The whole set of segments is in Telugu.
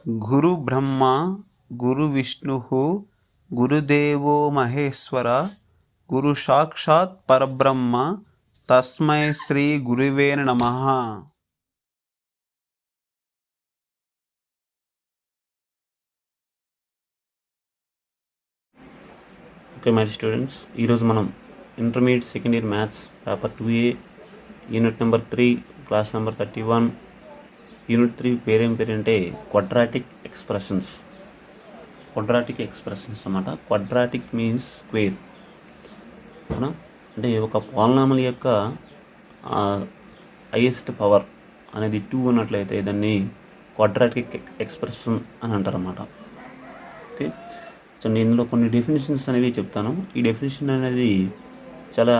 గురు బ్రహ్మ గురు విష్ణు గురుదేవో మహేశ్వర గురు సాక్షాత్ పరబ్రహ్మ తస్మై శ్రీ గురువే నమః. ఓకే మై స్టూడెంట్స్, ఈరోజు మనం intermediate second year maths paper 2A unit number 3 class number 31. Unit 3 పేరేం పేరంటే క్వాడ్రాటిక్ ఎక్స్ప్రెషన్స్. క్వాడ్రాటిక్ ఎక్స్ప్రెషన్స్ అన్నమాట. క్వాడ్రాటిక్ మీన్స్ స్క్వేర్, అంటే ఒక పాలినామిల్ యొక్క హైయెస్ట్ పవర్ అనేది 2 ఉన్నట్లయితే దాన్ని క్వాడ్రాటిక్ ఎక్స్ప్రెషన్ అని అంటారన్నమాట. ఓకే, సో నేను ఇందులో కొన్ని డెఫినేషన్స్ అనేవి చెప్తాను. ఈ డెఫినేషన్ అనేది చాలా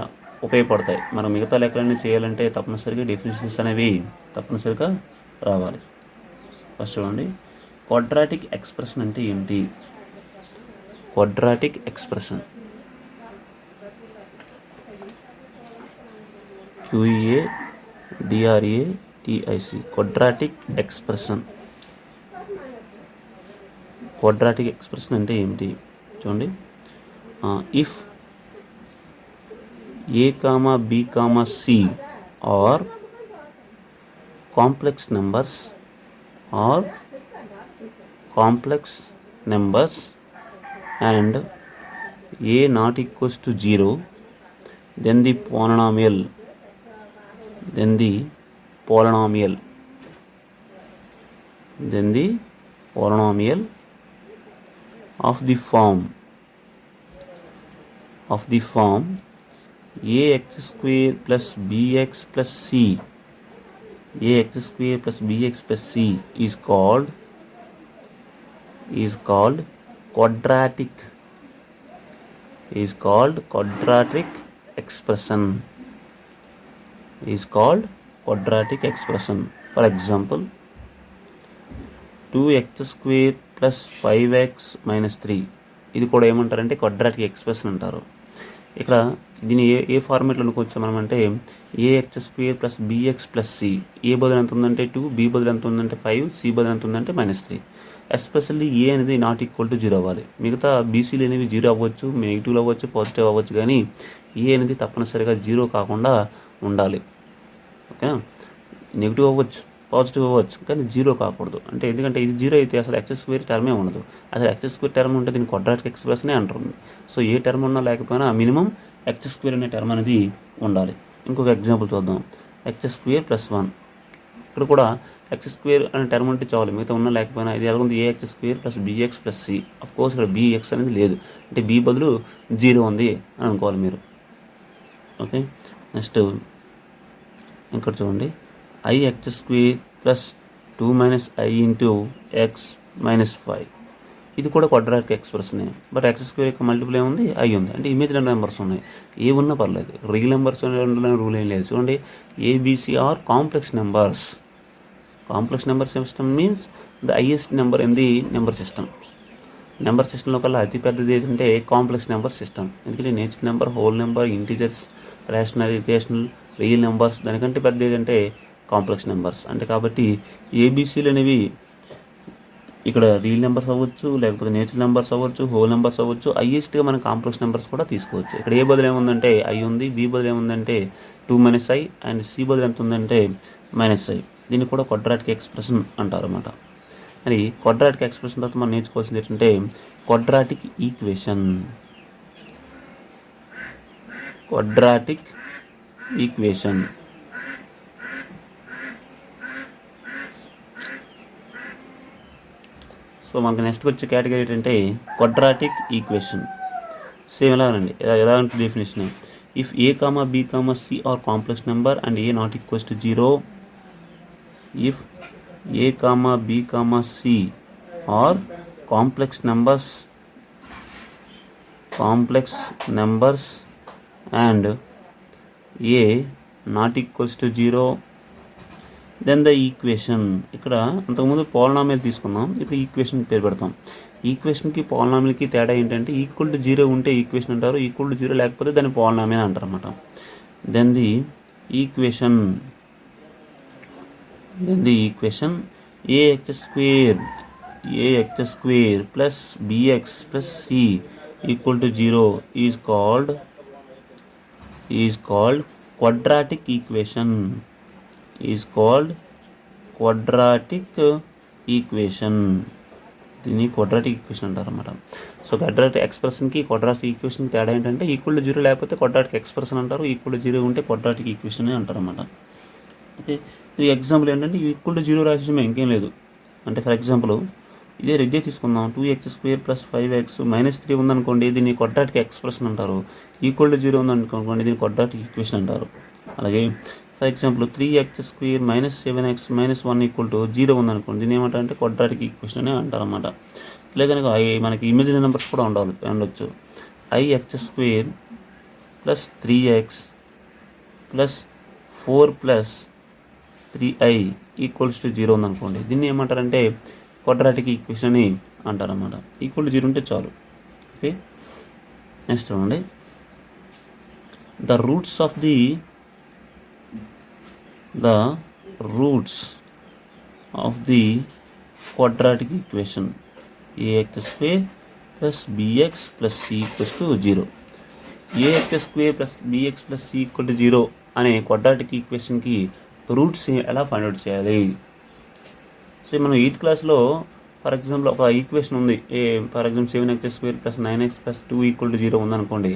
ఉపయోగపడతాయి. మనం మిగతా లెక్కలన్నీ చేయాలంటే తప్పనిసరిగా డెఫినేషన్స్ అనేవి తప్పనిసరిగా రావాలి. ఫస్ట్ చూడండి, క్వాడ్రాటిక్ ఎక్స్ప్రెషన్ అంటే ఏంటి? Quadratic expression QUADRATIC quadratic expression. Quadratic expression అంటే ఏమిటి చూడండి. If A, B, C are complex numbers and A not equals to 0, then the polynomial of the form ax square plus bx plus c is called quadratic expression. For example, 2x square plus 5x minus 3 ఇది కూడా ఏమంటారంటే క్వాడ్రాటిక్ ఎక్స్ప్రెషన్ అంటారు. ఇక్కడ దీన్ని ఏ ఫార్మేట్లో అనుకోవచ్చు మనం అంటే ax square plus bx plus c. ఏ బదులు ఎంత ఉందంటే 2, b బదులు ఎంత ఉందంటే 5, c బదులు ఎంత ఉందంటే -3. ఎస్పెషల్లీ ఏ అనేది నాట్ ఈక్వల్ టు 0 అవ్వాలి. మిగతా బీసీలు అనేవి 0 అవ్వచ్చు, నెగిటివ్ అవ్వచ్చు, పాజిటివ్ అవ్వచ్చు, కానీ ఏ అనేది తప్పనిసరిగా 0 కాకుండా ఉండాలి. ఓకేనా? నెగిటివ్ అవ్వచ్చు, పాజిటివ్ అవ్వచ్చు, కానీ 0 కాకూడదు. అంటే ఎందుకంటే ఇది 0 అయితే అసలు ఎక్స్ స్క్వేర్ టర్మే ఉండదు. అసలు ఎక్స్ స్క్వేర్ టర్మ్ ఉంటే దీన్ని క్వాడ్రాటిక్ ఎక్స్ప్రెషనే అంటుంది. సో ఏ టర్మ్ ఉన్నా లేకపోయినా మినిమం ఎక్స్ స్క్వేర్ అనే టర్మ్ అనేది ఉండాలి. ఇంకొక ఎగ్జాంపుల్ చూద్దాం. X square plus 1. ఇక్కడ కూడా ఎక్స్ స్క్వేర్ అనే టర్మ్ ఉంటే చాలు, మిగతా ఉన్నా లేకపోయినా. ఇది ఎలా ఉంది? A X square plus B X plus C. Of course ఇక్కడ బిఎక్స్ అనేది లేదు, అంటే బి బదులు 0 ఉంది అని అనుకోవాలి మీరు. ఓకే, నెక్స్ట్ ఇక్కడ చూడండి, IX square plus 2 - i into x minus 5. ఇది కూడా క్వాడ్రాటిక్ ఎక్స్ప్రెషనే. బట్ ఎక్స్ స్క్వేర్ యొక్క మల్టిపుల్ ఏముంది? i ఉంది. అంటే ఇమేజినరీ నెంబర్స్ ఉన్నాయి, ఏ ఉన్నా పర్లేదు, రియల్ నెంబర్స్ రూల్ ఏం లేదు. చూడండి, A B C are complex numbers. Complex number system means the highest number in the number system. Number సిస్టంలో కల్లా అతి పెద్దది ఏంటంటే కాంప్లెక్స్ నెంబర్ సిస్టమ్. ఎందుకంటే natural number, whole number, integers, rational, irrational, real numbers, దానికంటే పెద్ద ఏంటంటే కాంప్లెక్స్ నెంబర్స్. అంటే కాబట్టి ఏబీసీలు అనేవి ఇక్కడ రియల్ నెంబర్స్ అవ్వచ్చు, లేకపోతే నేచురల్ నెంబర్స్ అవ్వచ్చు, హోల్ నెంబర్స్ అవ్వచ్చు. హైయెస్ట్గా మనం కాంప్లెక్స్ నెంబర్స్ కూడా తీసుకోవచ్చు. ఇక్కడ ఏ బదులు ఏముందంటే i ఉంది, బి బదులు ఏముందంటే 2 - i, అండ్ సి బదులు ఎంత ఉందంటే -i. దీన్ని కూడా క్వాడ్రాటిక్ ఎక్స్ప్రెషన్ అంటారు అన్నమాట. మరి క్వాడ్రాటిక్ ఎక్స్ప్రెషన్ తర్వాత మనం నేర్చుకోవాల్సింది ఏంటంటే క్వాడ్రాటిక్ ఈక్వేషన్. సో మనకి నెక్స్ట్ వచ్చే కేటగిరీ ఏంటంటే క్వాడ్రాటిక్ ఈక్వేషన్. సేమ్ ఎలాగండి, ఎలా అంటే definition. If A, B, C are complex number and A not equals to 0, if a, b, c are complex numbers and a not equals to 0, then the equation. ఇక్కడ అంతకుముందు పాలినామియల్ తీసుకున్నాం, ఇప్పుడు ఈక్వేషన్ పేరు పెడతాం. ఈక్వేషన్కి పాలినామియల్కి తేడా ఏంటంటే ఈక్వల్ టు 0 ఉంటే ఈక్వేషన్ అంటారు, ఈక్వల్ టు 0 లేకపోతే దాన్ని పాలినామియల్ అంటారు అన్నమాట. Then the equation ax square ax square plus bx plus c equal to 0 is called quadratic equation. దీన్ని క్వాడ్రాటిక్ ఈక్వేషన్ అంటారు అన్నమాట. సో క్వాడ్రాటిక్ ఎక్స్ప్రెషన్కి క్వాడ్రాటిక్ ఈక్వేషన్ తేడా ఏంటంటే ఈక్వల్ టు 0 లేకపోతే క్వాడ్రాటిక్ ఎక్స్ప్రెషన్ అంటారు, ఈక్వల్ టు 0 ఉంటే క్వాడ్రాటిక్ ఈక్వేషన్ అంటారు అన్నమాట. ఓకే, ఈ ఎగ్జాంపుల్ ఏంటంటే ఈక్వల్ టు 0 రాసేయడం ఇంకేం లేదు. అంటే ఫర్ ఎగ్జాంపుల్ ఇదే తీసుకుందాం. 2x² + 5x -3 ఉందనుకోండి, దీన్ని క్వాడ్రాటిక్ ఎక్స్ప్రెషన్ అంటారు. ఈక్వల్ టు 0 ఉందనుకోండి, దీన్ని క్వాడ్రాటిక్ ఈక్వేషన్ అంటారు. అలాగే ఫర్ ఎగ్జాంపుల్ 3x² - 7x - 1 = 0 ఉందనుకోండి, దీన్ని ఏమంటారంటే క్వాడ్రాటిక్ ఈక్వేషన్ అని అంటారు అన్నమాట. లేదనుకో మనకి ఇమేజినరీ నెంబర్స్ కూడా ఉండొచ్చు. ix² + 3x + 4 + 3i = 0 ఉందనుకోండి, దీన్ని ఏమంటారంటే క్వాడ్రాటిక్ ఈక్వేషన్ అని అంటారన్నమాట. ఈక్వల్ టు 0 ఉంటే చాలు. ఓకే, నెక్స్ట్ చూడండి. The roots of the quadratic equation ax² + bx + c = 0. ax² + bx + c = 0 అనే క్వాడ్రాటిక్ ఈక్వేషన్కి రూట్స్ ఎలా ఫైండ్ అవుట్ చేయాలి? సో మనం 8th క్లాస్లో ఫర్ ఎగ్జాంపుల్ ఒక ఈక్వేషన్ ఉంది. ఫర్ ఎగ్జాంపుల్ 7x² + 9x + 2 = 0 ఉందనుకోండి,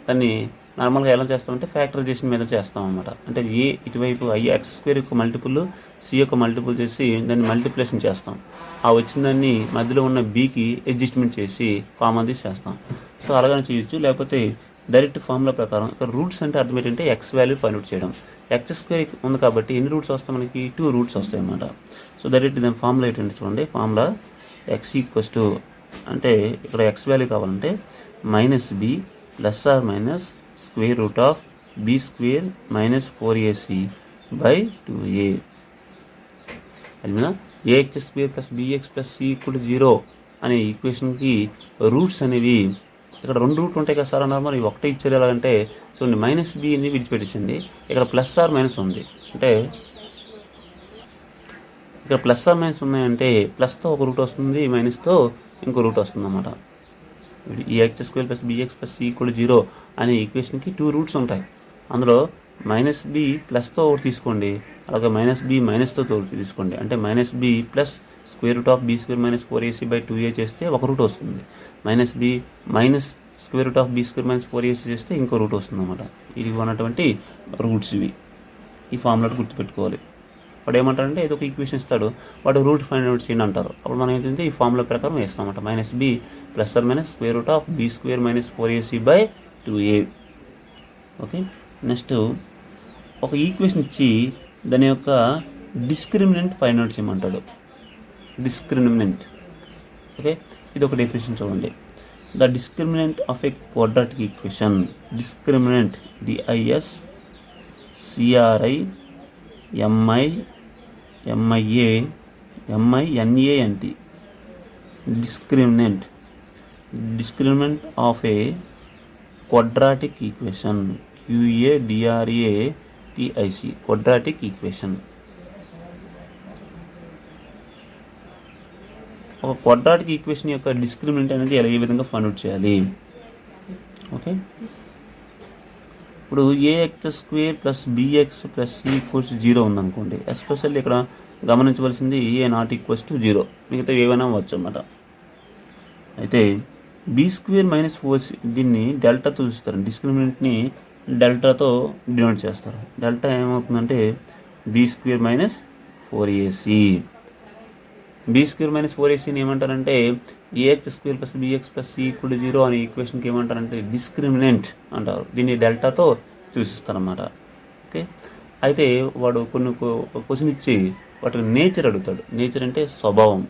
దాన్ని నార్మల్గా ఎలా చేస్తామంటే ఫ్యాక్టరైజేషన్ మీద చేస్తాం అన్నమాట. అంటే ఇటువైపు x² యొక్క మల్టిపుల్ c యొక్క మల్టిపుల్ చేసి దాన్ని మల్టిప్లికేషన్ చేస్తాం. ఆ వచ్చిన దాన్ని మధ్యలో ఉన్న bకి అడ్జస్ట్మెంట్ చేసి కామన్ తీసి చేస్తాం. సో అలాగనే చేయొచ్చు. లేకపోతే డైరెక్ట్ ఫార్ములా ప్రకారం ఇక్కడ రూట్స్ అంటే అర్థం ఏంటంటే x వాల్యూ ఫైండ్ అవుట్ చేయడం. x² ఉంది కాబట్టి ఎన్ని రూట్స్ వస్తాయి? మనకి 2 రూట్స్ వస్తాయి అన్నమాట. సో డైరెక్ట్ దాని ఫార్ములా ఏంటంటే చూడండి, ఫార్ములా x అంటే ఇక్కడ x వాల్యూ కావాలంటే -b ± √b² - 4ac/2a. ax² + bx + c = 0 అనే ఈక్వేషన్కి రూట్స్ అనేవి ఇక్కడ 2 రూట్లు ఉంటాయి కదా సార్ అన్నారు. మరి ఒకటే ఇచ్చారు ఎలాగంటే చూడండి, -b అని విడిచిపెట్టేసింది. ఇక్కడ ± ఉంది. అంటే ఇక్కడ ± ఉన్నాయంటే ప్లస్తో ఒక రూట్ వస్తుంది, మైనస్తో ఇంకో రూట్ వస్తుంది అన్నమాట. ఈ ax² + bx + c = 0 అనే ఈక్వేషన్కి 2 రూట్స్ ఉంటాయి. అందులో -b ప్లస్తో ఒకటి తీసుకోండి, అలాగే -b మైనస్తో ఒకటి తీసుకోండి. అంటే -b + √b² - 4ac/2a చేస్తే ఒక రూట్ వస్తుంది. -b - √b² - 4ac చేస్తే ఇంకో రూట్ వస్తుంది అన్నమాట. ఇది ఉన్నటువంటి రూట్స్ ఇవి. ఈ ఫార్ములా గుర్తుపెట్టుకోవాలి. వాడు ఏమంటారంటే ఏదో ఒక ఈక్వేషన్ ఇస్తాడు, వాడు రూట్ ఫైండ్ అవుట్ చేయండి అంటారు. అప్పుడు మనం ఏంటంటే ఈ ఫార్ములా ప్రకారం వేస్తాం అన్నమాట. -b ± √b² - 4ac/2a. Okay, next ఒక ఈక్వేషన్ ఇచ్చి దాని యొక్క డిస్క్రిమినెంట్ ఫైండ్ అవుట్ చేయమంటాడు. డిస్క్రిమినెంట్. ఓకే, ఇది ఒక డెఫినేషన్ చూడండి. The discriminant of a quadratic equation. Discriminant DISCRIMINANT. Discriminant of a quadratic equation. QUADRATIC. Quadratic equation. ఒక క్వాడ్రాటిక్ ఈక్వేషన్ యొక్క డిస్క్రిమినెంట్ అనేది ఏ విధంగా ఫైండ్ అవుట్ చేయాలి? ఓకే, ఇప్పుడు ax² + bx + c = 0 ఉందనుకోండి, ఎస్పెషల్లీ ఇక్కడ గమనించవలసింది a ≠ 0, మిగతా ఏమైనా అవ్వచ్చు అన్నమాట. అయితే b² - 4c దీన్ని డెల్టాతో చూస్తారు. డిస్క్రిమినెంట్ని డెల్టాతో డినోట్ చేస్తారు. డెల్టా ఏమవుతుందంటే b² - 4ac. b² - 4ac ఏమంటారంటే ax² + bx + c = 0 అనే ఈక్వేషన్కి ఏమంటారంటే డిస్క్రిమినెంట్ అంటారు. దీన్ని డెల్టాతో సూచిస్తారన్నమాట. ఓకే, అయితే వాడు కొన్ని క్వశ్చన్ ఇచ్చి వాటి నేచర్ అడుగుతాడు. నేచర్ అంటే స్వభావం.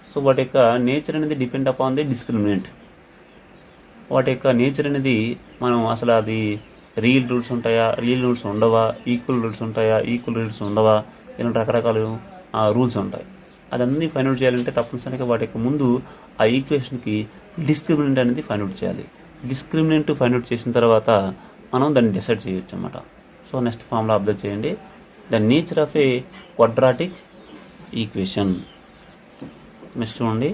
సో వాటి యొక్క నేచర్ అనేది డిపెండ్ అపాన్ ది డిస్క్రిమినెంట్. వాటి యొక్క నేచర్ అనేది మనం అసలు అది రియల్ రూట్స్ ఉంటాయా, రియల్ రూట్స్ ఉండవా, ఈక్వల్ రూట్స్ ఉంటాయా, ఈక్వల్ రూట్స్ ఉండవా, ఇలాంటి రకరకాల రూల్స్ ఉంటాయి. అదన్నీ ఫైండ్ అవుట్ చేయాలంటే తప్పనిసరిగా వాటి యొక్క ముందు ఆ ఈక్వేషన్కి డిస్క్రిమినెంట్ అనేది ఫైండ్ అవుట్ చేయాలి. డిస్క్రిమినెంట్ ఫైండ్ అవుట్ చేసిన తర్వాత మనం దాన్ని డిసైడ్ చేయొచ్చు అన్నమాట. సో నెక్స్ట్ ఫార్ములా అబ్జర్వ్ చేయండి. The nature of a quadratic equation. Next చూడండి,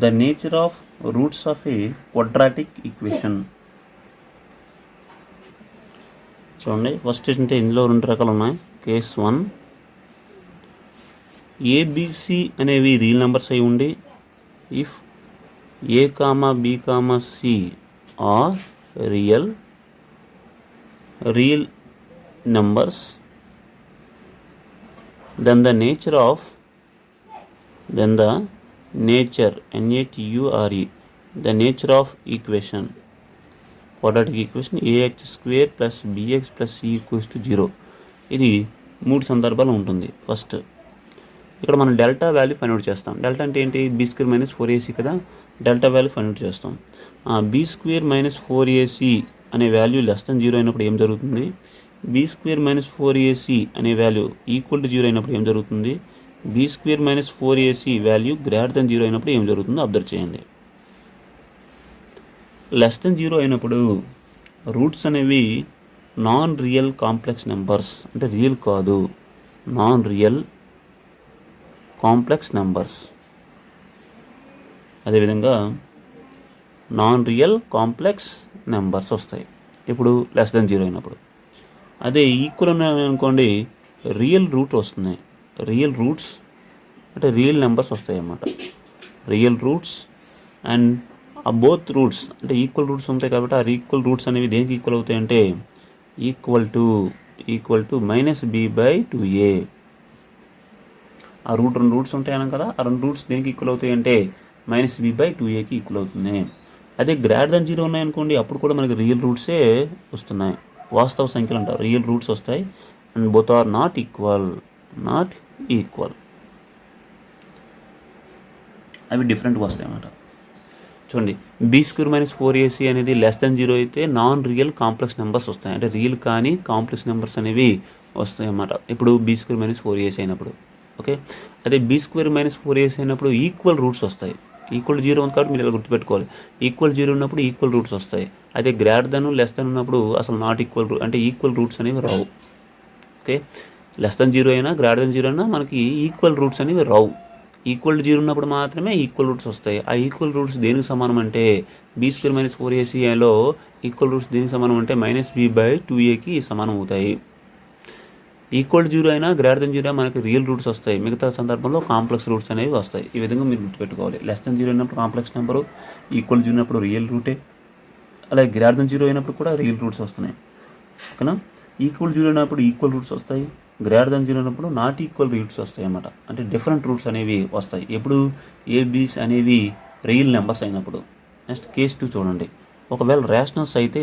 the nature of roots of a quadratic equation. చూడండి, ఫస్ట్ ఏంటంటే ఇందులో 2 రకాలు ఉన్నాయి. కేస్ 1, ఏబిసి అనేవి రియల్ నెంబర్స్ అయి ఉండి if a comma b comma c are real numbers, then the nature NATURE, the nature of equation, quadratic equation ax square plus bx plus c equals to 0. ఇది 3 సందర్భాలు ఉంటుంది. ఫస్ట్ ఇక్కడ మనం డెల్టా వాల్యూ ఫైండ్ అవుట్ చేస్తాం. డెల్టా అంటే ఏంటి? బీ స్క్వేర్ మైనస్ 4ac కదా. డెల్టా వాల్యూ ఫైండ్ అవుట్ చేస్తాం. బీ స్క్వేర్ మైనస్ 4ac అనే వాల్యూ లెస్ దెన్ 0 అయినప్పుడు ఏం జరుగుతుంది? బీ స్క్వేర్ మైనస్ 4ac అనే వాల్యూ ఈక్వల్ టు 0 అయినప్పుడు ఏం జరుగుతుంది? B square minus 4ac value greater than 0 అయినప్పుడు ఏం జరుగుతుందో అబ్జర్వ్ చేయండి. లెస్ దెన్ 0 అయినప్పుడు రూట్స్ అనేవి నాన్ రియల్ కాంప్లెక్స్ నెంబర్స్, అంటే రియల్ కాదు, నాన్ రియల్ కాంప్లెక్స్ నెంబర్స్. అదేవిధంగా నాన్ రియల్ కాంప్లెక్స్ నెంబర్స్ వస్తాయి ఇప్పుడు లెస్ దెన్ 0 అయినప్పుడు. అదే ఈక్వల్ ఉన్నాయనుకోండి, రియల్ రూట్ వస్తున్నాయి. రియల్ రూట్స్ అంటే రియల్ నెంబర్స్ వస్తాయి అన్నమాట. రియల్ రూట్స్ అండ్ ఆ బోత్ రూట్స్ అంటే ఈక్వల్ రూట్స్ ఉంటాయి కాబట్టి ఆ ఈక్వల్ రూట్స్ అనేవి దేనికి ఈక్వల్ అవుతాయి అంటే ఈక్వల్ టు -b/2a. ఆ రూట్ 2 రూట్స్ ఉంటాయి అన్నాం కదా, ఆ 2 రూట్స్ దేనికి ఈక్వల్ అవుతాయి అంటే -b/2aకి ఈక్వల్ అవుతుంది. అదే గ్రేటర్ దెన్ 0 ఉన్నాయనుకోండి, అప్పుడు కూడా మనకి రియల్ రూట్సే వస్తున్నాయి, వాస్తవ సంఖ్యలు అంటారు, రియల్ రూట్స్ వస్తాయి. And both are not equal, అవి డిఫరెంట్గా వస్తాయి అన్నమాట. చూడండి, బీ స్క్వేర్ మైనస్ 4ac అనేది లెస్ దెన్ 0 అయితే నాన్ రియల్ కాంప్లెక్స్ నెంబర్స్ వస్తాయి, అంటే రియల్ కానీ కాంప్లెక్స్ నెంబర్స్ అనేవి వస్తాయి అన్నమాట. ఇప్పుడు బీ స్క్వేర్ మైనస్ 4ac అయినప్పుడు ఓకే. అదే బీ స్క్వేర్ మైనస్ 4ac అయినప్పుడు ఈక్వల్ రూట్స్ వస్తాయి. ఈక్వల్ 0 ఉంది కాబట్టి మీరు ఇలా గుర్తుపెట్టుకోవాలి. ఈక్వల్ 0 ఉన్నప్పుడు ఈక్వల్ రూట్స్ వస్తాయి. అదే గ్రేటర్ దెన్ లెస్ దెన్ ఉన్నప్పుడు అసలు నాట్ ఈక్వల్ అంటే ఈక్వల్ రూట్స్ అనేవి రావు. ఓకే, లెస్ దెన్ 0 అయినా గ్రేటర్ దెన్ 0 అయినా మనకి ఈక్వల్ రూట్స్ అనేవి రావు. ఈక్వల్ 0 ఉన్నప్పుడు మాత్రమే ఈక్వల్ రూట్స్ వస్తాయి. ఆ ఈక్వల్ రూట్స్ దేనికి సమానం అంటే బీ స్క్వేర్ మైనస్ 4acలో ఈక్వల్ రూట్స్ దేనికి సమానం అంటే -b/2aకి సమానం అవుతాయి. ఈక్వల్ 0 అయినా గ్రేటర్ దెన్ 0 మనకి రియల్ రూట్స్ వస్తాయి, మిగతా సందర్భంలో కాంప్లెక్స్ రూట్స్ అనేవి వస్తాయి. ఈ విధంగా మీరు గుర్తుపెట్టుకోవాలి. లెస్ దెన్ 0 అయినప్పుడు కాంప్లెక్స్ నెంబరు, ఈక్వల్ 0 అయినప్పుడు రియల్ రూటే, అలాగే గ్రేటర్ దెన్ 0 అయినప్పుడు కూడా రియల్ రూట్స్ వస్తున్నాయి. ఓకేనా? ఈక్వల్ 0 అయినప్పుడు ఈక్వల్ రూట్స్ వస్తాయి, గ్రేటర్ దెన్ 0 అయినప్పుడు నాట్ ఈక్వల్ రూట్స్ వస్తాయి అన్నమాట. అంటే డిఫరెంట్ రూట్స్ అనేవి వస్తాయి ఎప్పుడు ఏబీస్ అనేవి రియల్ నెంబర్స్ అయినప్పుడు. నెక్స్ట్ కేస్ 2 చూడండి. ఒకవేళ రేషనల్స్ అయితే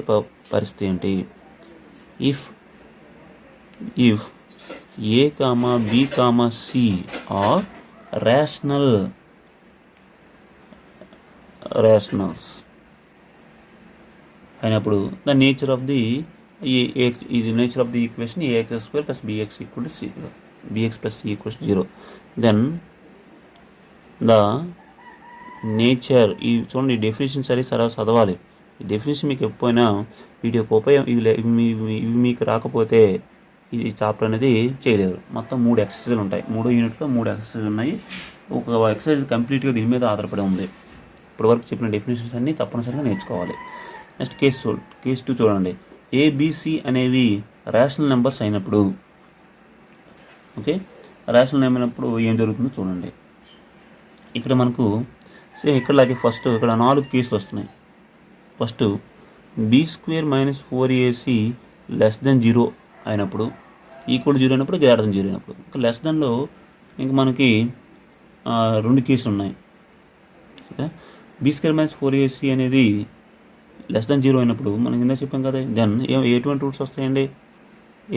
పరిస్థితి ఏంటి? If a comma b comma c are rationals అయినప్పుడు the nature of the nature of the equation ax square plus bx plus c equals 0. Then the nature, ఈ చూడండి డెఫినేషన్ సరే చదవాలి. ఈ డెఫినేషన్ మీకు ఎప్పుడైనా వీటి యొక్క ఉపయోగం ఇవి మీకు రాకపోతే ఈ చాప్టర్ అనేది చేయలేరు. మొత్తం 3 ఎక్సర్సైజ్లు ఉంటాయి, 3 యూనిట్లో 3 ఎక్సర్సైజ్ ఉన్నాయి. ఒక ఎక్సర్సైజ్ కంప్లీట్గా దీని మీద ఆధారపడి ఉంది. ఇప్పటివరకు చెప్పిన డెఫినేషన్స్ అన్నీ తప్పనిసరిగా నేర్చుకోవాలి. నెక్స్ట్ కేస్ 2 చూడండి. ఏబిసి అనేవి రేషనల్ నెంబర్స్ అయినప్పుడు, ఓకే, రేషనల్ నెంబర్ అయినప్పుడు ఏం జరుగుతుందో చూడండి. ఇక్కడ మనకు ఇక్కడలాగే ఫస్ట్ ఇక్కడ 4 కేసులు వస్తున్నాయి. First B square minus 4ac less than 0 అయినప్పుడు, ఈక్వల్ 0 అయినప్పుడు, గ్రేటర్ దెన్ 0 అయినప్పుడు. ఇంకా లెస్ దెన్లో ఇంక మనకి 2 కేసులు ఉన్నాయి. Okay, be square minus 4ac అనేది లెస్ దెన్ 0 అయినప్పుడు మనం కింద చెప్పాం కదా. దెన్ ఎటువంటి రూట్స్ వస్తాయండి?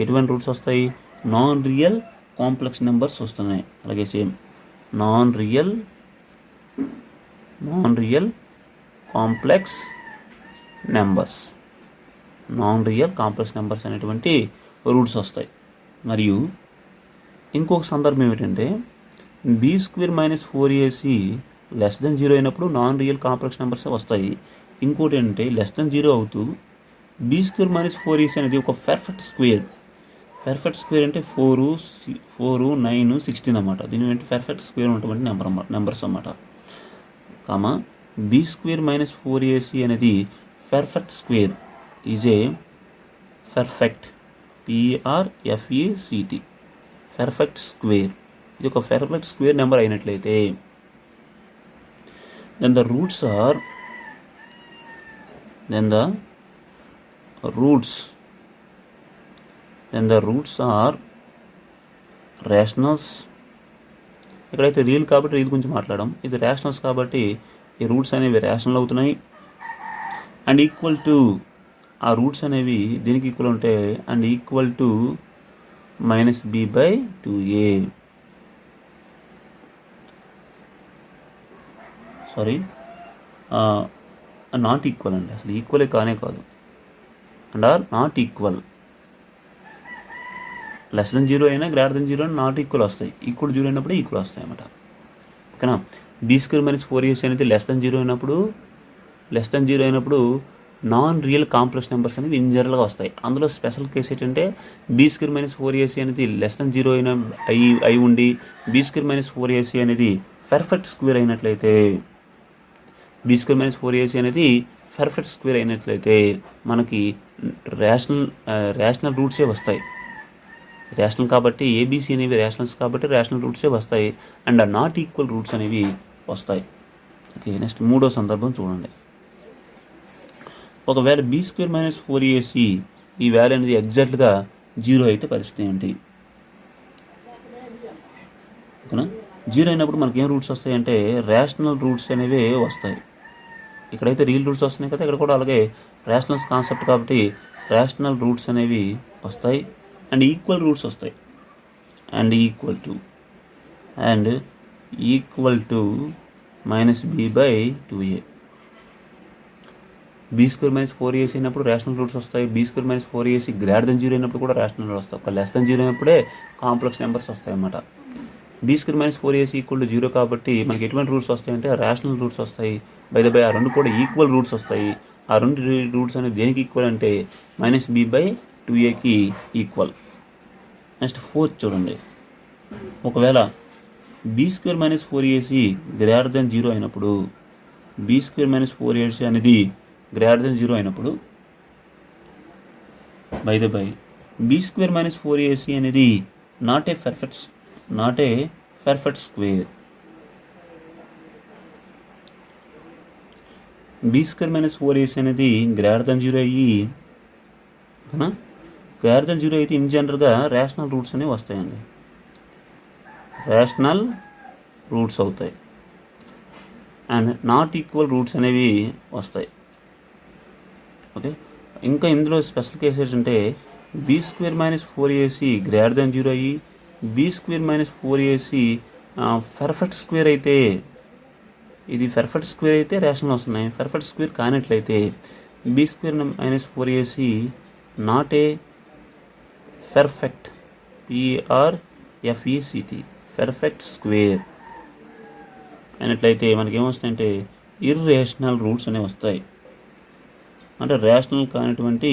ఎటువంటి రూట్స్ వస్తాయి? నాన్ రియల్ కాంప్లెక్స్ నెంబర్స్ వస్తున్నాయి. అలాగే same non real complex numbers అనేటువంటి రూట్స్ వస్తాయి. మరియు ఇంకొక సందర్భం ఏమిటంటే B square minus 4ac less than 0 అయినప్పుడు నాన్ రియల్ కాంప్లెక్స్ నెంబర్స్ వస్తాయి. ఇంకోటి ఏంటంటే లెస్ దెన్ 0 అవుతూ బీ స్క్వేర్ మైనస్ 4ac అనేది ఒక పర్ఫెక్ట్ పెర్ఫెక్ట్ స్క్వేర్ అంటే 4, 9, 16 అన్నమాట. దీని అంటే పెర్ఫెక్ట్ స్క్వేర్ ఉన్నటువంటి నెంబర్స్ అన్నమాట. Comma B square minus 4ac అనేది perfect square is a perfect PRFECT perfect square. ఇది ఒక పెర్ఫెక్ట్ స్క్వేర్ నెంబర్ అయినట్లయితే then the roots are rationals. ఇక్కడైతే రియల్ కాబట్టి రియల్ గురించి మాట్లాడడం, ఇది రేషనల్స్ కాబట్టి ఈ రూట్స్ అనేవి రేషనల్ అవుతున్నాయి. అండ్ ఈక్వల్ టు ఆ రూట్స్ అనేవి దీనికి ఈక్వల్ ఉంటాయి. And equal to -b/2a. Sorry, not equal అండి, అసలు ఈక్వలే కానే కాదు. And are not equal. <0 అయినా <0 అని నాట్ ఈక్వల్ వస్తాయి. ఈక్వల్ 0 అయినప్పుడు ఈక్వల్ వస్తాయి అన్నమాట. ఓకేనా. b² - 4ac అనేది <0 అయినప్పుడు నాన్ రియల్ కాంప్లెక్స్ నెంబర్స్ అనేవి ఇన్ జనరల్గా వస్తాయి. అందులో స్పెషల్ కేసు ఏంటంటే b² - 4ac అనేది <0 అయి ఉండి b² - 4ac అనేది పెర్ఫెక్ట్ స్క్వేర్ అయినట్లయితే, b² - 4ac అనేది పెర్ఫెక్ట్ స్క్వేర్ అయినట్లయితే మనకి రేషనల్ రూట్సే వస్తాయి. రేషనల్ కాబట్టి ఏబీసీ అనేవి రేషనల్స్ కాబట్టి రేషనల్ రూట్సే వస్తాయి. అండ్ నాట్ ఈక్వల్ రూట్స్ అనేవి వస్తాయి. ఓకే, నెక్స్ట్ మూడో సందర్భం చూడండి. ఒకవేళ b² - 4ac ఈ వాల్యూ అనేది ఎగ్జాక్ట్గా 0 అయితే పరిస్థితి ఏంటి? ఓకేనా. 0 అయినప్పుడు మనకి ఏం రూట్స్ వస్తాయి అంటే రేషనల్ రూట్స్ అనేవి వస్తాయి. ఇక్కడైతే రియల్ రూట్స్ వస్తున్నాయి కదా, ఇక్కడ కూడా అలాగే రేషనల్స్ కాన్సెప్ట్ కాబట్టి రేషనల్ రూట్స్ అనేవి వస్తాయి. అండ్ ఈక్వల్ రూట్స్ వస్తాయి. And equal to -b/2a. b² - 4ac అయినప్పుడు రేషనల్ రూట్స్ వస్తాయి. b² - 4ac <0 అయినప్పుడు కూడా రేషనల్ రూట్స్ వస్తాయి. ఒక <0 అయినప్పుడే కాంప్లెక్స్ నెంబర్స్ వస్తాయి అన్నమాట. b² - 4ac = 0 కాబట్టి మనకి ఎటువంటి రూట్స్ వస్తాయంటే రేషనల్ రూట్స్ వస్తాయి. బై ఆ రెండు కూడా ఈక్వల్ రూట్స్ వస్తాయి. ఆ రెండు రూట్స్ అనేది దేనికి ఈక్వల్ అంటే -b/2aకి ఈక్వల్. నెక్స్ట్ 4th చూడండి. ఒకవేళ b² - 4ac <0 అయినప్పుడు, b² - 4ac అనేది <0 అయినప్పుడు బై b² - 4ac అనేది not a perfect square. b² - 4ac అనేది <0 అయ్యి, <0 అయితే ఇన్ జనరల్గా రేషనల్ రూట్స్ అనేవి వస్తాయండి. రేషనల్ రూట్స్ అవుతాయి. అండ్ నాట్ ఈక్వల్ రూట్స్ అనేవి వస్తాయి. ఓకే. ఇంకా ఇందులో స్పెషల్ కేసు ఏంటంటే b² - 4ac <0 అయ్యి b² - 4ac పెర్ఫెక్ట్ స్క్వేర్ అయితే, ఇది పెర్ఫెక్ట్ స్క్వేర్ అయితే రేషనల్ వస్తున్నాయి. పెర్ఫెక్ట్ స్క్వేర్ కానట్లయితే b² - 4ac not a perfect PRFECT perfect square అయినట్లయితే మనకి ఏమొస్తాయంటే ఇర్రేషనల్ రూట్స్ అనేవి వస్తాయి. అంటే రేషనల్ కానటువంటి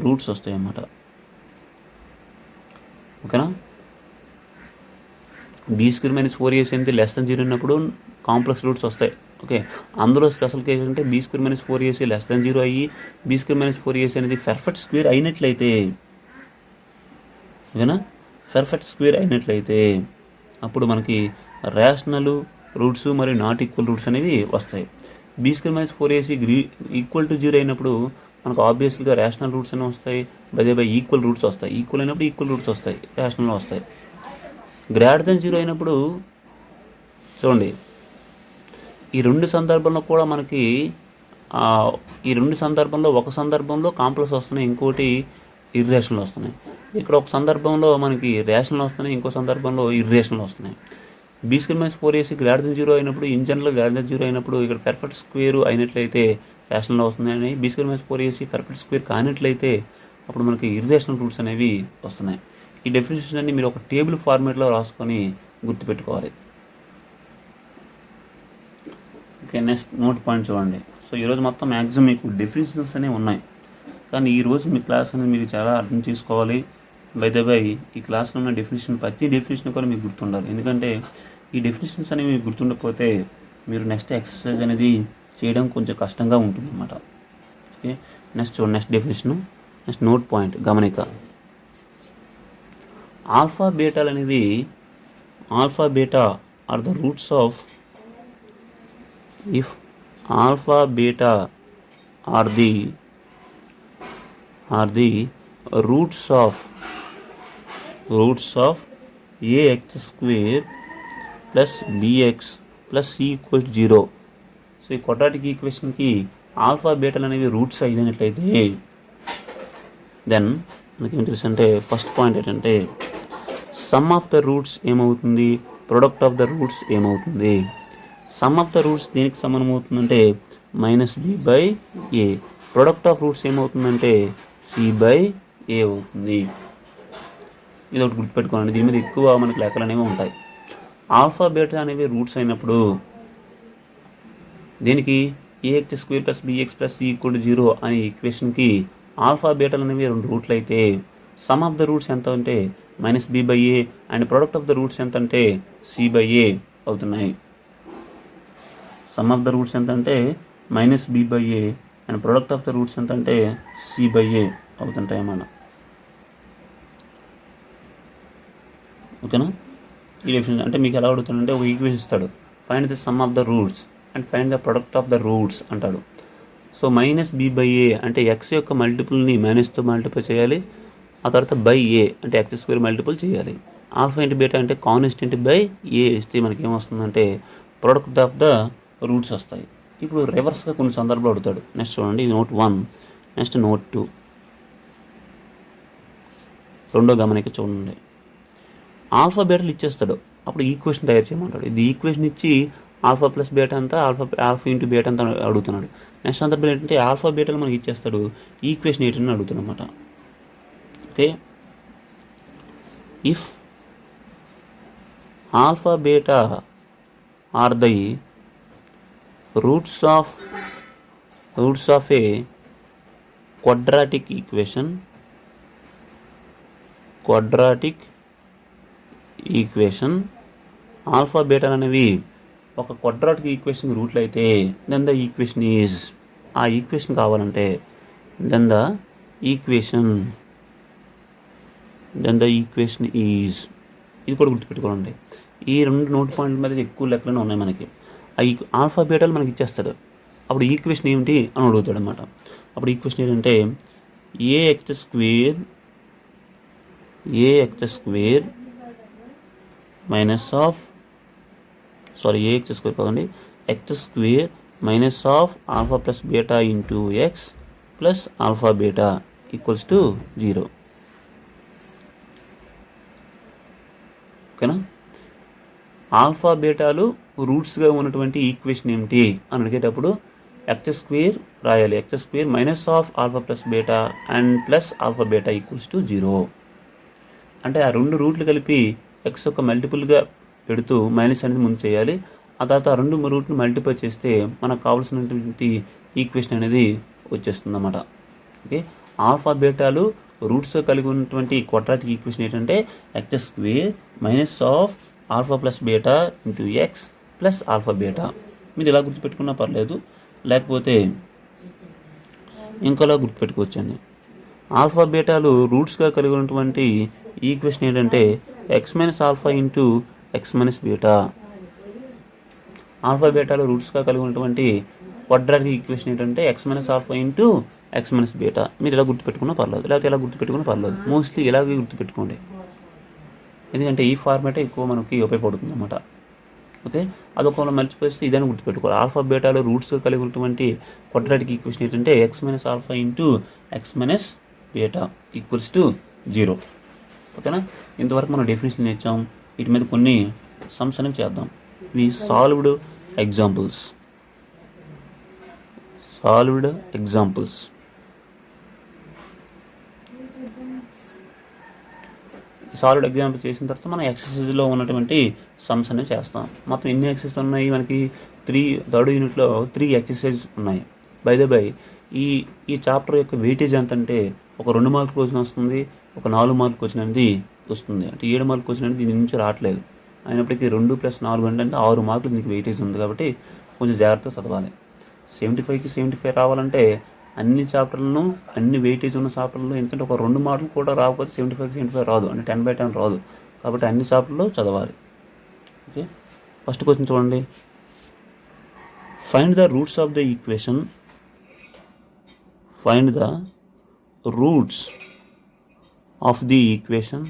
రూట్స్ వస్తాయి అన్నమాట. ఓకేనా. b² - 4ac అనేది <0 ఉన్నప్పుడు కాంప్లెక్స్ రూట్స్ వస్తాయి. ఓకే. అందులో స్పెషల్ కేసు అంటే b² - 4ac <0 అయ్యి b² - 4ac అనేది పెర్ఫెక్ట్ స్క్వేర్ అయినట్లయితే, ఓకేనా, పెర్ఫెక్ట్ స్క్వేర్ అయినట్లయితే అప్పుడు మనకి రేషనల్ రూట్స్ మరియు నాట్ ఈక్వల్ రూట్స్ అనేవి వస్తాయి. b² - 4ac = 0 అయినప్పుడు మనకు ఆబ్వియస్గా రేషనల్ రూట్స్ అనేవి వస్తాయి. బై ఈక్వల్ రూట్స్ వస్తాయి. ఈక్వల్ అయినప్పుడు ఈక్వల్ రూట్స్ వస్తాయి, రేషనల్ వస్తాయి. <0 అయినప్పుడు చూడండి, ఈ రెండు సందర్భంలో కూడా మనకి ఒక సందర్భంలో కాంప్లెక్స్ వస్తున్నాయి, ఇంకోటి ఇర్రేషనల్ వస్తున్నాయి. ఇక్కడ ఒక సందర్భంలో మనకి రేషనల్ వస్తున్నాయి, ఇంకో సందర్భంలో ఇర్రేషనల్ వస్తున్నాయి. b² - 4ac <0 అయినప్పుడు, ఇన్ జనరల్ <0 అయినప్పుడు ఇక్కడ పెర్ఫెక్ట్ స్క్వేర్ అయినట్లయితే రేషనల్ వస్తున్నాయని, b² - 4ac పెర్ఫెక్ట్ స్క్వేర్ కానట్లయితే అప్పుడు మనకి ఇర్రేషనల్ రూట్స్ అనేవి వస్తున్నాయి. ఈ డెఫినేషన్ అన్ని మీరు ఒక టేబుల్ ఫార్మేట్లో రాసుకొని గుర్తుపెట్టుకోవాలి. ఓకే, నెక్స్ట్ నోట్ పాయింట్ చూడండి. సో ఈరోజు మొత్తం మ్యాక్సిమం మీకు డెఫినేషన్స్ అనేవి ఉన్నాయి. కానీ ఈరోజు మీ క్లాస్ అనేది మీరు చాలా అర్థం చేసుకోవాలి. బై ద బై ఈ క్లాస్లో ఉన్న డెఫినేషన్ ప్రతి డెఫినేషన్ కూడా మీకు గుర్తుండాలి. ఎందుకంటే ఈ డెఫినేషన్స్ అనేవి మీకు గుర్తుండకపోతే మీరు నెక్స్ట్ ఎక్సర్సైజ్ అనేది చేయడం కొంచెం కష్టంగా ఉంటుంది అన్నమాట. Okay, next definition, next note point గమనిక. ఆల్ఫా బీటాలు అనేవి alpha beta are the roots of if alpha beta are the roots of ax square plus bx plus c equals 0. So ఈ క్వాడ్రాటిక్ ఈక్వేషన్కి ఆల్ఫా బీటాలు అనేవి రూట్స్ అయినట్లయితే దెన్ మనకేం తెలుసు అంటే ఫస్ట్ పాయింట్ ఏంటంటే సమ్ ఆఫ్ ద రూట్స్ ఏమవుతుంది, ప్రొడక్ట్ ఆఫ్ ద రూట్స్ ఏమవుతుంది. సమ్ ఆఫ్ ద రూట్స్ దేనికి సమానం అవుతుందంటే -b/a. ప్రొడక్ట్ ఆఫ్ రూట్స్ ఏమవుతుందంటే c/a అవుతుంది. ఇది ఒకటి గుర్తుపెట్టుకోండి. దీని మీద ఎక్కువ మనకి లెక్కలు అనేవి ఉంటాయి. ఆల్ఫా బీటా అనేవి రూట్స్ అయినప్పుడు దీనికి ax² + bx + c = 0 అనే ఈక్వేషన్కి ఆల్ఫా బీటాలు అనేవి 2 రూట్లు అయితే సమ్ ఆఫ్ ద రూట్స్ ఎంత అంటే -b/a and product of the roots ఎంత అంటే c/a అవుతున్నాయి. సమ్ ఆఫ్ ద రూట్స్ ఎంత అంటే -b/a and product of the roots ఎంత అంటే c/a అవుతుంటాయి అన్నమాట. ఓకేనా? ఈ డెఫినేషన్ అంటే మీకు ఎలా అడుగుతాడంటే ఒక ఈక్వేషన్ ఇస్తాడు, find the sum of the roots and find the product of the roots అంటాడు. సో -b/a అంటే ఎక్స్ యొక్క మల్టిపుల్ని మైనస్తో మల్టిప్లై చేయాలి, ఆ తర్వాత a అంటే x² మల్టిపుల్ చేయాలి. ఆల్ఫా ఇంటూ బీటా అంటే కాన్స్టెంట్ బై a ఇస్తే మనకి ఏమొస్తుందంటే ప్రొడక్ట్ ఆఫ్ ద రూట్స్ వస్తాయి. ఇప్పుడు రివర్స్గా కొన్ని సందర్భాలు అడుగుతాడు. నెక్స్ట్ చూడండి, నోట్ 1, నెక్స్ట్ నోట్ 2. రెండో గమనిక చూడండి. ఆల్ఫా బీటాలు ఇచ్చేస్తాడు, అప్పుడు ఈక్వేషన్ తయారు చేయమంటాడు. ఇది ఈక్వేషన్ ఇచ్చి ఆల్ఫా ప్లస్ బీటా అంతా ఆల్ఫా ఇంటూ బీటా అంతా అడుగుతున్నాడు. నెక్స్ట్ సందర్భం ఏంటంటే ఆల్ఫా బీటాలు మనకి ఇచ్చేస్తాడు, ఈక్వేషన్ ఏంటని అడుగుతున్నాడు అనమాట. Okay, if alpha beta are the roots of a quadratic equation alpha బీటాలు అనేవి ఒక క్వాడ్రాటిక్ ఈక్వేషన్ రూట్లు అయితే దెన్ ద ఈక్వేషన్ ఈజ్, ఆ ఈక్వేషన్ కావాలంటే దెన్ ద ఈక్వేషన్ ఈజ్. ఇది కూడా గుర్తుపెట్టుకోండి. ఈ 2 నోట్ పాయింట్ల మీద ఎక్కువ లెక్కలు ఉన్నాయి మనకి. ఆల్ఫా బీటాలు మనకి ఇచ్చేస్తాడు, అప్పుడు ఈక్వేషన్ ఏమిటి అని అడుగుతాడు అనమాట. అప్పుడు ఈక్వేషన్ ఏంటంటే ax² కాదండి, x² minus of alpha plus beta into X plus alpha beta equals to 0. ఓకేనా? ఆల్ఫా బీటాలు రూట్స్గా ఉన్నటువంటి ఈక్వేషన్ ఏమిటి అని అడిగేటప్పుడు x² రాయాలి, x² minus of alpha plus beta and plus alpha beta equals to 0. అంటే ఆ 2 రూట్లు కలిపి ఎక్స్ యొక్క మల్టిపుల్గా పెడుతూ మైనస్ అనేది ముందు చేయాలి. ఆ తర్వాత ఆ 2 రూట్ని మల్టిప్లై చేస్తే మనకు కావాల్సినటువంటి ఈక్వేషన్ అనేది వచ్చేస్తుంది అన్నమాట. ఓకే, ఆల్ఫా బీటాలు రూట్స్గా కలిగి ఉన్నటువంటి క్వాడ్రాటిక్ ఈక్వేషన్ ఏంటంటే x² minus of alpha plus beta into X plus alpha beta. మీరు ఇలా గుర్తుపెట్టుకున్నా పర్లేదు, లేకపోతే ఇంకోలా గుర్తుపెట్టుకోవచ్చండి. ఆల్ఫా బీటాలు రూట్స్గా కలిగి ఉన్నటువంటి ఈక్వేషన్ ఏంటంటే x minus alpha into x minus beta. Alpha బీటాలు రూట్స్గా కలిగి ఉన్నటువంటి క్వాడ్రాటిక్ ఈక్వేషన్ ఏంటంటే x minus alpha into x minus beta. మీరు ఇలా గుర్తుపెట్టుకున్నా పర్లేదు, లేకపోతే ఇలా గుర్తుపెట్టుకున్నా పర్లేదు, మోస్ట్లీ ఇలాగే గుర్తుపెట్టుకోండి, ఎందుకంటే ఈ ఫార్మాటే ఎక్కువ మనకి ఉపయోగపడుతుంది అన్నమాట. ఓకే, అదొక మర్చిపోతే ఇదని గుర్తుపెట్టుకోవాలి. ఆల్ఫా బీటాలు రూట్స్గా కలిగి ఉన్నటువంటి క్వాడ్రాటిక్ ఈక్వేషన్ ఏంటంటే x minus alpha into x minus beta equals to 0. ఓకేనా? ఇంతవరకు మనం డెఫినేషన్ నేర్చాం. వీటి మీద కొన్ని సమ్స్ అనేవి చేద్దాం. ఇవి సాల్వ్డ్ ఎగ్జాంపుల్స్. సాల్వ్డ్ ఎగ్జాంపుల్ చేసిన తర్వాత మనం ఎక్సర్సైజ్లో ఉన్నటువంటి సమ్స్ అనేవి చేస్తాం. మొత్తం ఎన్ని ఎక్సర్సైజ్ ఉన్నాయి మనకి? 3rd యూనిట్లో 3 ఎక్సర్సైజ్ ఉన్నాయి. బై ద బై ఈ చాప్టర్ యొక్క వెయిటేజ్ ఎంత అంటే ఒక 2 మార్కుల క్వశ్చన్ వస్తుంది, ఒక 4 మార్క్ క్వశ్చన్ అనేది వస్తుంది. అంటే 7 మార్క్ క్వశ్చన్ అనేది దీని నుంచి రావట్లేదు. అయినప్పటికీ 2 + 4 అంటే 6 మార్కులు మీకు వెయిటేజ్ ఉంది కాబట్టి కొంచెం జాగ్రత్తగా చదవాలి. 75కి 75 రావాలంటే అన్ని చాప్టర్లను అన్ని వెయిటేజ్ ఉన్న చాప్టర్లు ఎందుకంటే ఒక 2 మార్కులు కూడా రాకపోతే 75 రాదు. అంటే 10/10 రాదు. కాబట్టి అన్ని చాప్టర్లు చదవాలి. ఓకే, ఫస్ట్ క్వశ్చన్ చూడండి. Find the roots of the equation. Find the roots of the equation.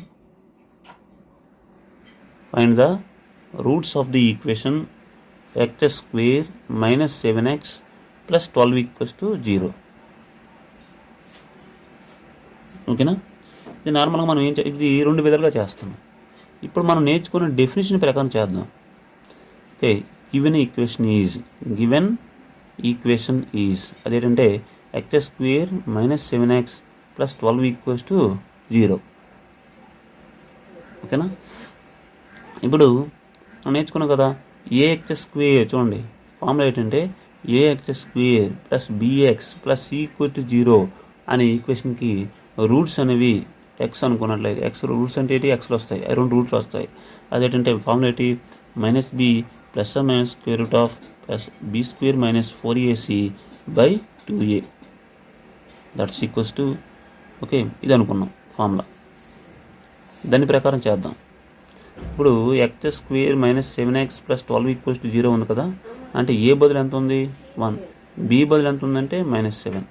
Find the roots of the equation x square minus 7x plus 12 equals to 0. ఓకేనా? ఇది నార్మల్గా మనం ఇది 2 విధాలుగా చేస్తాం. ఇప్పుడు మనం నేర్చుకున్న డెఫినేషన్ ప్రకారం చేద్దాం. ఓకే, గివెన్ ఈక్వేషన్ ఈజ్ అదేంటంటే x square minus 7x plus 12 equals to 0. ఓకేనా? ఇప్పుడు మనం నేర్చుకున్నాం కదా, ఏఎక్స్ స్క్వేర్ చూడండి ఫార్ములా ఏంటంటే A X square plus B X plus C equal to 0 అనే ఈక్వేషన్కి రూట్స్ అనేవి ఎక్స్ అనుకున్నట్లయితే ఎక్స్ రూట్స్ అంటే ఏంటి, ఎక్స్లు వస్తాయి, 2 రూట్లు వస్తాయి. అదేంటంటే ఫార్ములా ఏంటి, minus B plus minus square root of plus B square minus 4ac/2a that's equals to. Okay, ఇది అనుకున్నాం ఫార్ములా. దాని ప్రకారం చేద్దాం. ఇప్పుడు X square minus 7x plus 12 equals to 0 ఉంది కదా, అంటే ఏ బదులు ఎంత ఉంది 1, బి బదులు ఎంత ఉందంటే -7,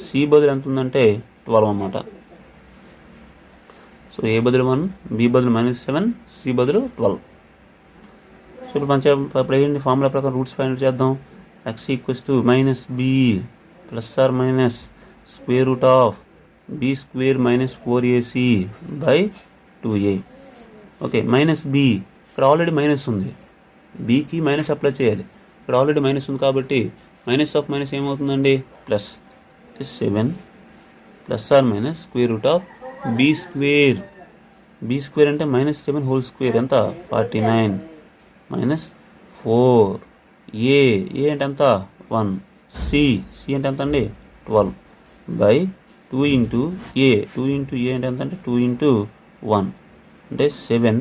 సి బదులు ఎంత ఉందంటే 12 అన్నమాట. సో ఏ బదులు 1, బి బదులు -7, సి బదులు 12. సో ఇప్పుడు మనం ఏంటి ఫార్ములా ప్రకారం రూట్స్ ఫైండ్ చేద్దాం. X equals to minus B plus or minus square root of B square minus 4ac/2a. Okay, minus B ఇక్కడ ఆల్రెడీ మైనస్ ఉంది, బికి మైనస్ అప్లై చేయాలి. ఇక్కడ ఆల్రెడీ మైనస్ ఉంది కాబట్టి మైనస్ ఆఫ్ మైనస్ ఏమవుతుందండి plus 7 plus or minus square root of B square అంటే -7 హోల్ స్క్వేర్ ఎంత 49 మైనస్ 4 ఏ అంటే ఎంత 1, సి అంటే ఎంత అండి 12/2 ఇంటూ ఏ అంటే ఎంత అంటే 2 ఇంటూ 1 అంటే 7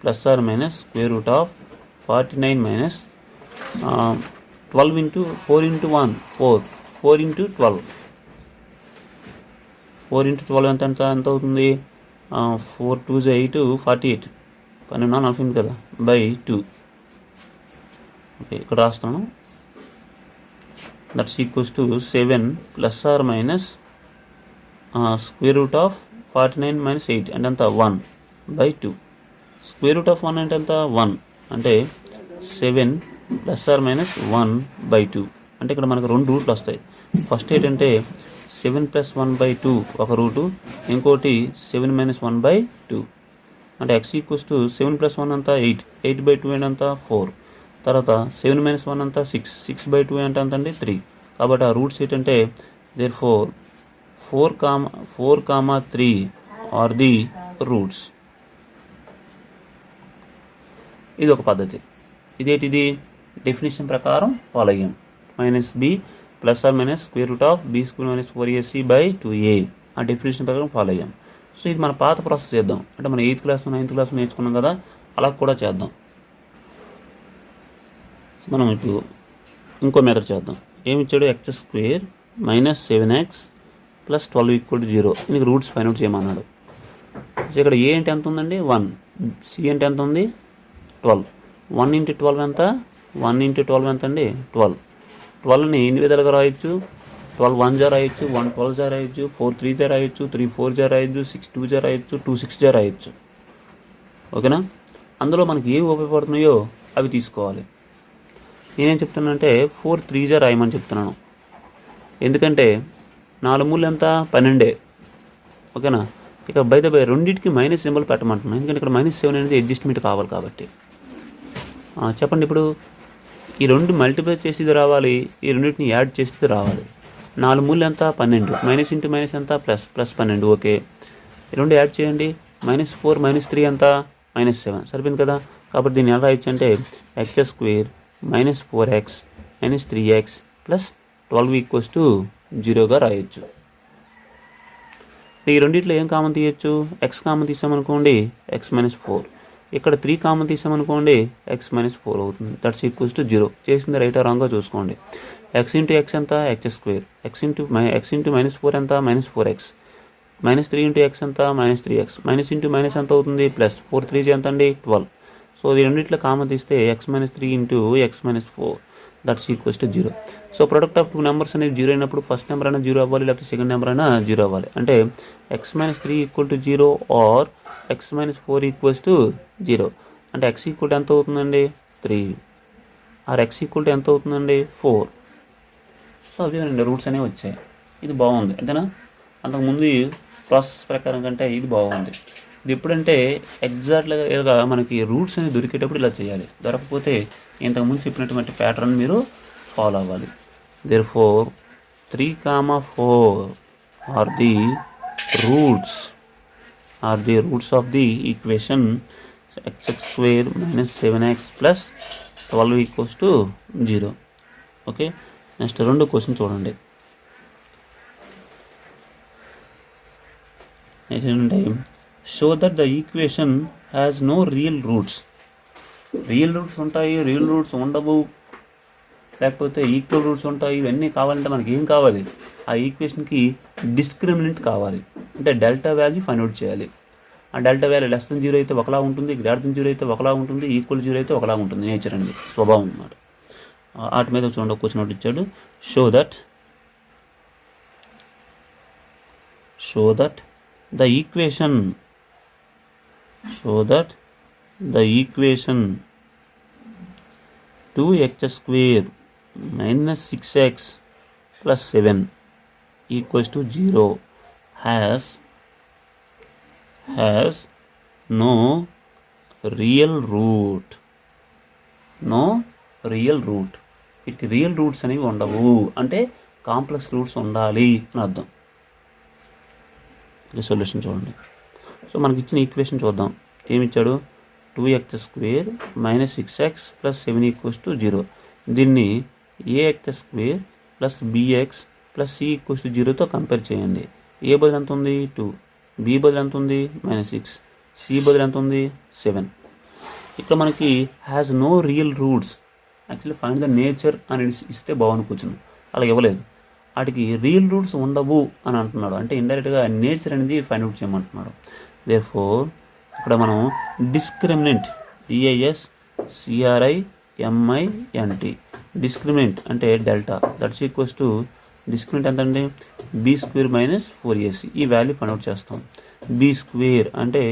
plus or minus square root of 49 minus 12 into 4 into 1 4 into 12 ఎంత అవుతుంది 4 2 8 48 12 కదా /2. ఓకే, ఇక్కడ రాస్తాను. That's equals to 7 plus or minus square root of 49 minus 8 అంటే ఎంత 1/2. స్క్వేర్ రూట్ ఆఫ్ 1 అంటే ఎంత 1 అంటే 7 ప్లస్ ఆర్ మైనస్ 1/2. అంటే ఇక్కడ మనకు 2 రూట్లు వస్తాయి. ఫస్ట్ ఏంటంటే 7 ప్లస్ 1/2 ఒక రూటు, ఇంకోటి 7 మైనస్ 1/2 అంటే x ఈక్వల్స్ టు 7 ప్లస్ 1 అంతా 8/2 అంటే అంతా 4. తర్వాత 7 మైనస్ 1 అంతా 6/2 అంటే అంత అండి 3. కాబట్టి ఆ రూట్స్ ఏంటంటే దేర్ 4,3 ఆర్ ది రూట్స్. ఇది ఒక పద్ధతి. ఇదేంటిది డెఫినేషన్ ప్రకారం ఫాలో అయ్యాం. Minus B plus or minus square root of B square minus 4ac/2a ఆ డెఫినేషన్ ప్రకారం ఫాలో అయ్యాం. సో ఇది మన పాత ప్రాసెస్ చేద్దాం. అంటే మనం 8th క్లాస్ 9th క్లాస్ నేర్చుకున్నాం కదా, అలా కూడా చేద్దాం. మనం ఇప్పుడు ఇంకో మెథడ్ చేద్దాం. ఏమి ఇచ్చాడు, X square minus 7x plus 12 equal to 0. దీనికి రూట్స్ ఫైండ్ అవుట్ చేయమన్నాడు. సో ఇక్కడ ఏ అంటే ఎంత ఉందండి 1, సి అంటే ఎంత ఉంది 12. 1 ఇంటూ 12 ఎంత 1 ఇంటూ 12 ఎంత అండి 12. 12ని ఎన్ని విధాలుగా రాయొచ్చు, 12 1 జా రాయొచ్చు, 1 12 జా రాయొచ్చు, 4 3 జా రాయొచ్చు, 3 4 జా రాయొచ్చు, 6 2 జా రాయొచ్చు, 2 6 జా రాయొచ్చు. ఓకేనా? అందులో మనకి ఏవి ఉపయోగపడుతున్నాయో అవి తీసుకోవాలి. నేనేం చెప్తున్నానంటే 4 3 జా రాయమని చెప్తున్నాను. ఎందుకంటే 4 మూలు ఎంత 12. ఓకేనా? ఇక బై రెండింటికి మైనస్ సింబల్ పెట్టమంటున్నాను. ఎందుకంటే ఇక్కడ -7 అనేది అడ్జస్ట్మెంట్ కావాలి కాబట్టి. చెప్పండి, ఇప్పుడు ఈ 2 మల్టిప్లై చేసేది రావాలి, ఈ రెండింటిని యాడ్ చేసేది రావాలి. 4 మూలు ఎంత 12, మైనస్ ఇంటూ మైనస్ ఎంత ప్లస్ 12. ఓకే, ఈ 2 యాడ్ చేయండి. -4 -3 ఎంత -7 సరిపోయింది కదా. కాబట్టి దీన్ని ఎలా రాయొచ్చు అంటే x square minus 4x minus 3x plus 12 equals to 0గా రాయొచ్చు. ఈ రెండిట్లో ఏం కామన్ తీయచ్చు? ఎక్స్ కామన్ తీసామనుకోండి ఎక్స్ మైనస్ 4, ఇక్కడ 3 కామన్ తీసామనుకోండి ఎక్స్ మైనస్ 4 అవుతుంది. That's equals to 0. చేసింది రైట్ రాంగ్గా చూసుకోండి. ఎక్స్ ఇంటూ ఎక్స్ ఎంత? X square. X into minus 4 ఎంత? Minus 4x. Minus 3 into x ఎంత? Minus 3x. Minus into minus ఎంత అవుతుంది? ప్లస్ 4 3 ఎంత అండి? 12. సో ఈ రెండిట్లో కామన్ తీస్తే X minus 3 into x minus 4 that's equals to 0. So product of 2 numbers అనేది 0 అయినప్పుడు ఫస్ట్ నెంబర్ అయినా 0 అవ్వాలి, లేకపోతే సెకండ్ నెంబర్ అయినా 0 అవ్వాలి. అంటే X minus 3 equal to 0 or X minus 4 equals to 0. అంటే ఎక్స్ ఈక్వల్ టు ఎంత అవుతుందండి? 3. ఆర్ ఎక్స్ ఈక్వల్ టు ఎంత అవుతుందండి? 4. సో అవి రెండు రూట్స్ అనేవి వచ్చాయి. ఇది బాగుంది అంతేనా? అంతకుముందు ప్రాసెస్ ప్రకారం కంటే ఇది బాగుంది. ఇది ఎప్పుడంటే ఎగ్జాక్ట్గా మనకి రూట్స్ అనేవి దొరికేటప్పుడు ఇలా చేయాలి. దొరకకపోతే ఇంతకుముందు చెప్పినటువంటి ప్యాటర్న్ మీరు ఫాలో అవ్వాలి. Therefore 3, 4 are the roots of the equation x² - 7x + 12 equals to 0. Okay, next రెండు క్వశ్చన్ చూడండి. ఏంటంటే show that the equation has no real roots. Real roots ఉంటాయి, రియల్ రూట్స్ ఉండవు, లేకపోతే ఈక్వల్ రూట్స్ ఉంటాయి. ఇవన్నీ కావాలంటే మనకి ఏం కావాలి? ఆ ఈక్వేషన్కి డిస్క్రిమినెంట్ కావాలి. అంటే డెల్టా వాల్యూ ఫైండ్ అవుట్ చేయాలి. ఆ డెల్టా వాల్యూ లెస్ దెన్ 0 అయితే ఒకలా ఉంటుంది, గ్రేటర్ దెన్ 0 అయితే ఒకలా ఉంటుంది, ఈక్వల్ 0 అయితే ఒకలా ఉంటుంది. నేచర్ అనేది స్వభావం అన్నమాట. వాటి మీద చూడండి, క్వశ్చన్ ఒకటి ఇచ్చాడు. Show that the equation 2x² - 6x + 7 equals to 0 has no real root. వీటికి రియల్ రూట్స్ అనేవి ఉండవు. అంటే కాంప్లెక్స్ రూట్స్ ఉండాలి అని అర్థం. సొల్యూషన్ చూడండి. సో మనకి ఇచ్చిన ఈక్వేషన్ చూద్దాం. ఏమిచ్చాడు? 2x² - 6x + 7 equals to 0. దీన్ని ax² + bx + c equals to 0తో కంపేర్ చేయండి. ఏ బదులు ఎంత ఉంది? 2. b బదులు ఎంత ఉంది? -6. c బదులు ఎంత ఉంది? 7. ఇక్కడ మనకి has no real roots. Actually find the nature అని ఇస్తే బాగుంది. అలా ఇవ్వలేదు. వాటికి రియల్ రూట్స్ ఉండవు అని అంటున్నాడు. అంటే ఇండైరెక్ట్గా నేచర్ అనేది ఫైండ్ అవుట్ చేయమంటున్నాడు. దేర్ఫోర్ ఇక్కడ మనం డిస్క్రిమినెంట్ DISCRIMINT డిస్క్రిమినెంట్ అంటే delta that's equals to discriminant ఎంత అండి? b² - 4ac. ఈ వాల్యూ ఫైండ్ అవుట్ చేస్తాం. b² అంటే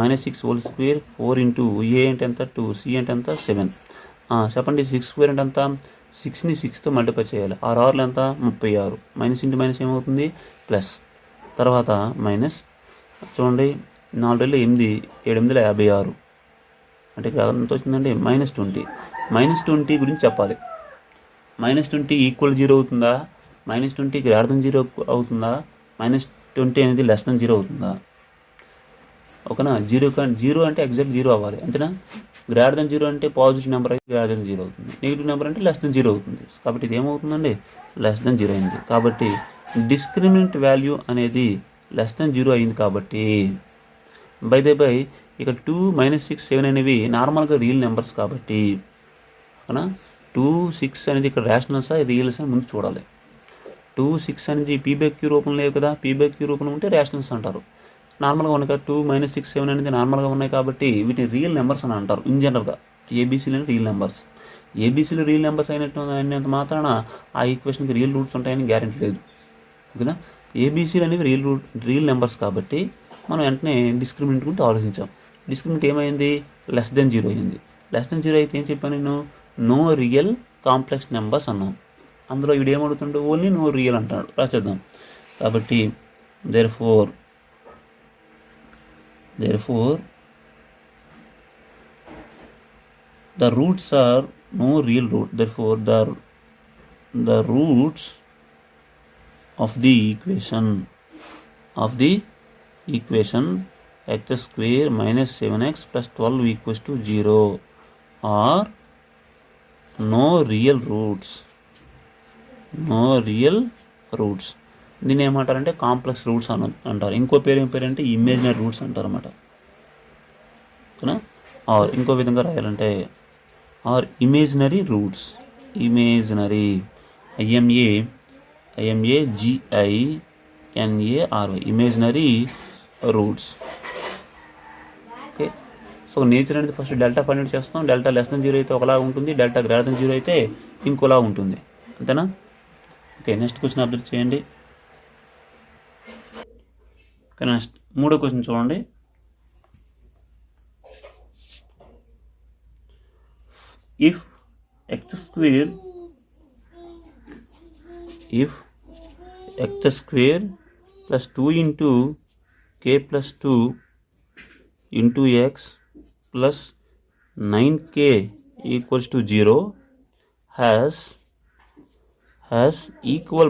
-6² 4 ఇంటూ a అంటే ఎంత? 2, c అంటే ఎంత? 7. చెప్పండి, 6² అంటే ఎంత? 6ని 6తో మల్టిప్లై చేయాలి. 6 ఎంత? 36. మైనస్ ఇంటూ మైనస్ ఏమవుతుంది? ప్లస్. తర్వాత మైనస్ చూడండి, 4 8, 7 8 56. అంటే ఇక్కడ ఎంత వచ్చిందండి? -20. -20 గురించి చెప్పాలి. -20 ఈక్వల్ 0 అవుతుందా? -20 గ్రేటర్ దెన్ 0 అవుతుందా? -20 అనేది లెస్ దెన్ 0 అవుతుందా? ఓకేనా? 0 అంటే ఎగ్జాక్ట్ 0 అవ్వాలి అంతేనా? గ్రేటర్ దెన్ 0 అంటే పాజిటివ్ నెంబర్ అయితే గ్రేటర్ దెన్ 0 అవుతుంది, నెగిటివ్ నెంబర్ అంటే లెస్ దెన్ 0 అవుతుంది. కాబట్టి ఇది ఏమవుతుందండి? లెస్ దెన్ 0 అయింది. కాబట్టి డిస్క్రిమినెంట్ వాల్యూ అనేది లెస్ దెన్ 0 అయింది. కాబట్టి బై ఇక్కడ 2 - 6 7 అనేవి నార్మల్గా రియల్ నెంబర్స్ కాబట్టి, అవునా? 2 6 అనేది ఇక్కడ రేషనల్సా రియల్స్ అని ముందు చూడాలి. 2 6 అనేది p/q రూపంలో లేవు కదా. p/q రూపంలో ఉంటే రేషనల్స్ అంటారు. నార్మల్గా ఉన్నాయి కదా. 2 - 6 7 అనేది నార్మల్గా ఉన్నాయి కాబట్టి వీటిని రియల్ నెంబర్స్ అని అంటారు. ఇన్ జనరల్గా ఏబీసీలు అనేది రియల్ నెంబర్స్. ఏబీసీలు రియల్ నెంబర్స్ అయినంత మాత్రాన ఆ ఈక్వేషన్కి రియల్ రూట్స్ ఉంటాయని గ్యారెంటీ లేదు. ఓకేనా? ఏబీసీలు అనేవి రియల్ నెంబర్స్ కాబట్టి మనం వెంటనే డిస్క్రిమినెంట్ గురించి ఆలోచించాం. డిస్క్రిమినెంట్ ఏమైంది? లెస్ దెన్ 0 అయింది. లెస్ దెన్ 0 అయితే ఏం చెప్పాను నేను? నో రియల్ కాంప్లెక్స్ నెంబర్స్ అన్నాను. అందులో వీడు ఏమడుగుతుంటే ఓన్లీ నో రియల్ అంటాడు. రాసేద్దాం. కాబట్టి therefore the roots are no real root. Therefore the roots of the equation x² - 7x + 12 equals to 0 are no real roots. దీన్ని ఏమంటారంటే కాంప్లెక్స్ రూట్స్ అని అంటారు. ఇంకో పేరు ఏం పేరు అంటే ఇమేజినరీ రూట్స్ అంటారు అన్నమాట. ఓకేనా? ఆర్ ఇంకో విధంగా రాయాలంటే or imaginary roots, imaginary IMAGINARY imaginary roots. Okay, so nature అనేది ఫస్ట్ డెల్టా ఫైండ్ అవుట్ చేస్తాం. డెల్టా లెస్ దెన్ 0 అయితే ఒకలా ఉంటుంది, డెల్టా గ్రేటర్ దెన్ 0 అయితే ఇంకోలా ఉంటుంది. అంతేనా? ఓకే, నెక్స్ట్ క్వశ్చన్ అబ్జర్వ్ చేయండి. ఓకే, నెక్స్ట్ మూడో క్వశ్చన్ చూడండి. If x square plus 2 into k plus 2 into x plus 9k equals to 0 has equal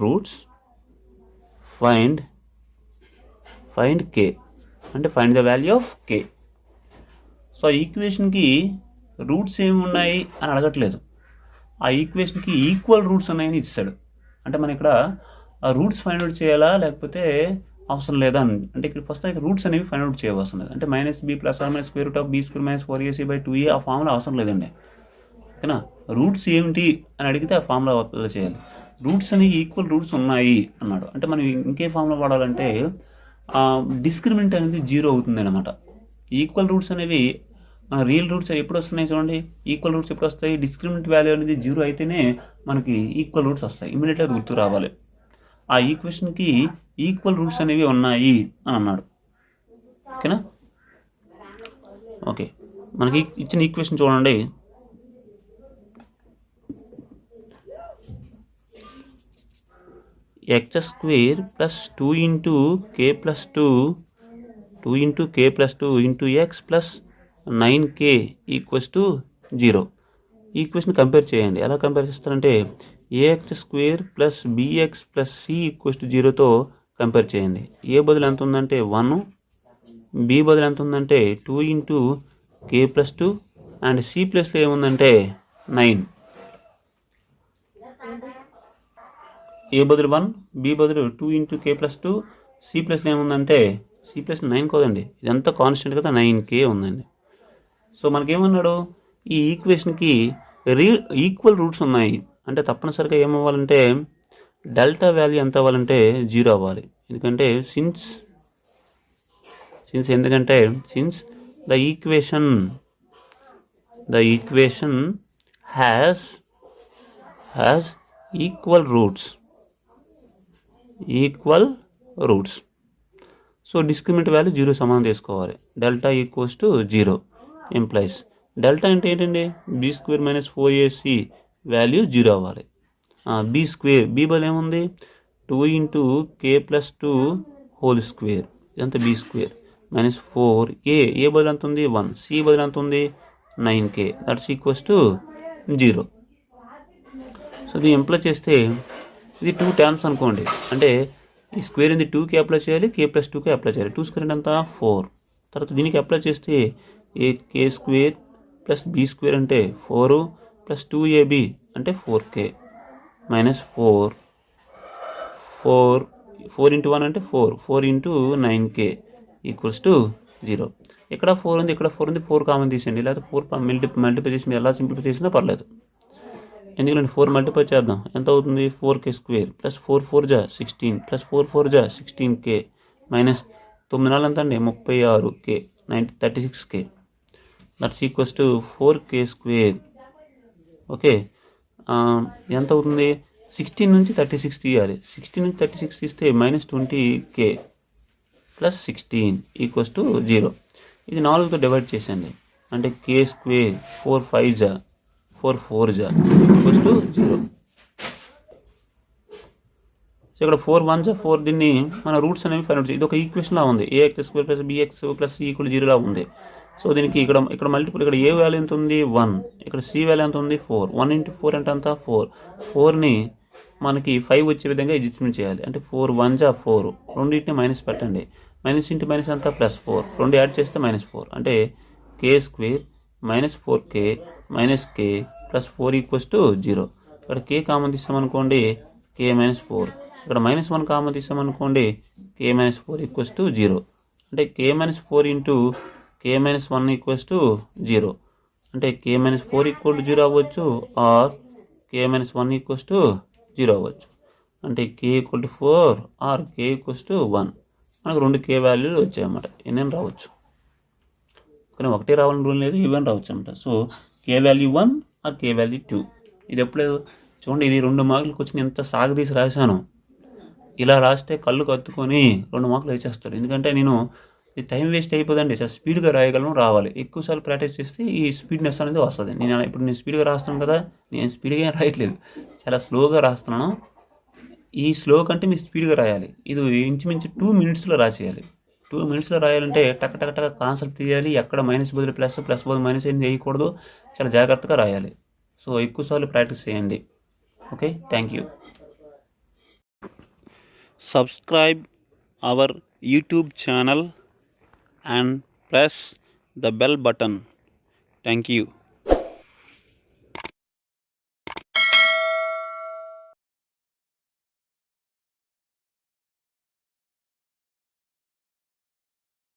roots, find k అంటే find the value of k. So ఆ ఈక్వేషన్కి రూట్స్ ఏమి ఉన్నాయి అని అడగట్లేదు, ఆ ఈక్వేషన్కి ఈక్వల్ రూట్స్ ఉన్నాయని ఇచ్చాడు. అంటే మనం ఇక్కడ ఆ రూట్స్ ఫైండ్ అవుట్ చేయాలా లేకపోతే అవసరం లేదా అని, అంటే ఇక్కడ ఫస్ట్ అయితే రూట్స్ అనేవి ఫైండ్ అవుట్ చేయవలసిన లేదు. అంటే -b + or -√b² - 4ac/2a ఆ ఫార్ములా అవసరం లేదండి. ఓకేనా? రూట్స్ ఏమిటి అని అడిగితే ఆ ఫార్ములా అప్లై చేయాలి. రూట్స్ అనేవి ఈక్వల్ రూట్స్ ఉన్నాయి అన్నాడు. అంటే మనం ఇంకే ఫార్ములా వాడాలంటే డిస్క్రిమినెంట్ అనేది 0 అవుతుంది అన్నమాట. ఈక్వల్ రూట్స్ అనేవి రియల్ రూట్స్ ఎప్పుడు వస్తున్నాయి చూడండి. ఈక్వల్ రూట్స్ ఎప్పుడు వస్తాయి? డిస్క్రిమినెంట్ వాల్యూ అనేది 0 అయితేనే మనకి ఈక్వల్ రూట్స్ వస్తాయి. ఇమీడియట్గా గుర్తు రావాలి, ఆ ఈక్వేషన్కి ఈక్వల్ రూట్స్ అనేవి ఉన్నాయి అని అన్నాడు. ఓకేనా? ఓకే, మనకి ఇచ్చిన ఈక్వేషన్ చూడండి. x² plus 2 into k plus 2 into x plus 9k equals to 0. Equation compare చేయండి. ఎలా కంపేర్ చేస్తారంటే ax² plus bx plus c equals to 0తో కంపేర్ చేయండి. ఏ బదులు ఎంత ఉందంటే 1, b బదులు ఎంత ఉందంటే 2 into k plus 2 and c ప్లస్లో ఏముందంటే 9. ఏ బదులు 1, b బదులు 2 into k plus 2, c ప్లస్లో ఏముందంటే c ప్లస్ 9 కదండి, ఇదంతా కాన్స్టెంట్ కదా, 9k ఉందండి. సో మనకేమన్నాడు, ఈ ఈక్వేషన్కి ఈక్వల్ రూట్స్ ఉన్నాయి అంటే తప్పనిసరిగా ఏమవ్వాలంటే డెల్టా వాల్యూ ఎంత అవ్వాలంటే 0 అవ్వాలి. ఎందుకంటే since the equation has equal roots. So discriminant value 0 సమానం తీసుకోవాలి. Delta equals to 0 employees delta అంటే ఏంటండి, b² - 4ac వాల్యూ 0 అవ్వాలి. b² b బదులు ఏముంది 2 into k plus 2 whole square, ఇదంతా b² -4a ఏ బదులు ఎంత ఉంది 1, c బదులు ఎంత ఉంది 9k, that's equals to 0. So ఇది ఎంప్లాయ్ చేస్తే ఇది 2 టర్మ్స్ అనుకోండి. అంటే ఈ స్క్వేర్ అనేది 2కి అప్లై చేయాలి, k plus 2కి అప్లై చేయాలి. 2 స్క్వేర్ అంటే 4. తర్వాత దీనికి అప్లై చేస్తే k² plus b² అంటే 4 plus 2ab అంటే 4k -4 into 1 అంటే 4 into 9k ఈక్వల్స్ టు 0. ఇక్కడ 4 ఉంది, ఇక్కడ 4 ఉంది, 4 కామన్ తీసేయండి. లేకపోతే 4 మల్టిప్లై చేసి మీరు ఎలా సింప్లిఫై చేసినా పర్లేదు. ఎందుకంటే 4 మల్టిప్లై చేద్దాం, ఎంత అవుతుంది 4k² plus 4 4 = 16 plus 4 4 = 16k -9 4 ఎంత అండి 36k 36k, that's equals to 4k². Okay, ఎంత అవుతుంది 16 నుంచి 36 తీయాలి. 16 నుంచి 36 తీస్తే -20k plus 16 ఈక్వల్స్ టు 0. ఇది 4తో డివైడ్ చేసండి, అంటే k² 4 5 = 4 4 = ఈక్వల్స్ టు 0. సో ఇక్కడ 4 1 = 4, దీన్ని మన రూట్స్ అనేవి ఫైండ్ అవుట్ చేయాలి. ఇది ఒక ఈక్వేషన్ లా ఉంది, ax² + bx + c = 0 లా ఉంది. సో దీనికి ఇక్కడ మల్టిపుల్, ఇక్కడ ఏ వాల్యూ ఎంత ఉంది 1, ఇక్కడ సి వాల్యూ ఎంత ఉంది 4. 1 into 4 అంటే అంతా 4. 4ని మనకి 5 వచ్చే విధంగా అడ్జస్ట్మెంట్ చేయాలి. అంటే 4 1 = 4, రెండింటిని మైనస్ పెట్టండి. మైనస్ ఇంటూ మైనస్ అంతా +4, 2 యాడ్ చేస్తే -4 అంటే k² - 4k - k + 4 equals to 0. ఇక్కడ కే కామన్ తీసామనుకోండి కే మైనస్ 4, ఇక్కడ -1 కామన్ తీసామనుకోండి కే మైనస్ 4 ఈక్వల్స్ టు 0. అంటే k minus 4 into k minus 1 equals to 0. అంటే కే మైనస్ 4 ఈక్వల్ టు 0 అవ్వచ్చు, or k minus 1 equals to 0 అవ్వచ్చు. అంటే k equal to 4 or k equals to 1. మనకు 2 కే వాల్యూలు వచ్చాయన్నమాట. ఎన్నైనా రావచ్చు, కానీ ఒకటే రావాలని రూల్ లేదు, ఈవెన్ రావచ్చు అనమాట. సో కే వాల్యూ 1 ఆర్ కే వాల్యూ 2. ఇది ఎప్పుడు చూడండి, ఇది 2 మార్కులకు వచ్చిన ఎంత సాగదీసి రాశాను. ఇలా రాస్తే కళ్ళు కత్తుకొని 2 మార్కులు వేసేస్తాడు. ఎందుకంటే నేను ఇది టైం వేస్ట్ అయిపోదండి. చాలా స్పీడ్గా రాయగలను, రావాలి. ఎక్కువసార్లు ప్రాక్టీస్ చేస్తే ఈ స్పీడ్నెస్ అనేది వస్తుంది. నేను స్పీడ్గా రాస్తున్నాను కదా, నేను స్పీడ్గా రాయట్లేదు, చాలా స్లోగా రాస్తున్నాను. ఈ స్లో కంటే మీరు స్పీడ్గా రాయాలి. ఇది ఇంచుమించు 2 minutesలో రాసేయాలి. 2 minutesలో రాయాలంటే టక్ టక్ టక్ కాన్సెప్ట్ తీయాలి. ఎక్కడ మైనస్ బదులు ప్లస్, ప్లస్ బదులు మైనస్ ఏం వేయకూడదు. చాలా జాగ్రత్తగా రాయాలి. సో ఎక్కువసార్లు ప్రాక్టీస్ చేయండి. Okay, thank you. Subscribe our YouTube channel and press the bell button. Thank you.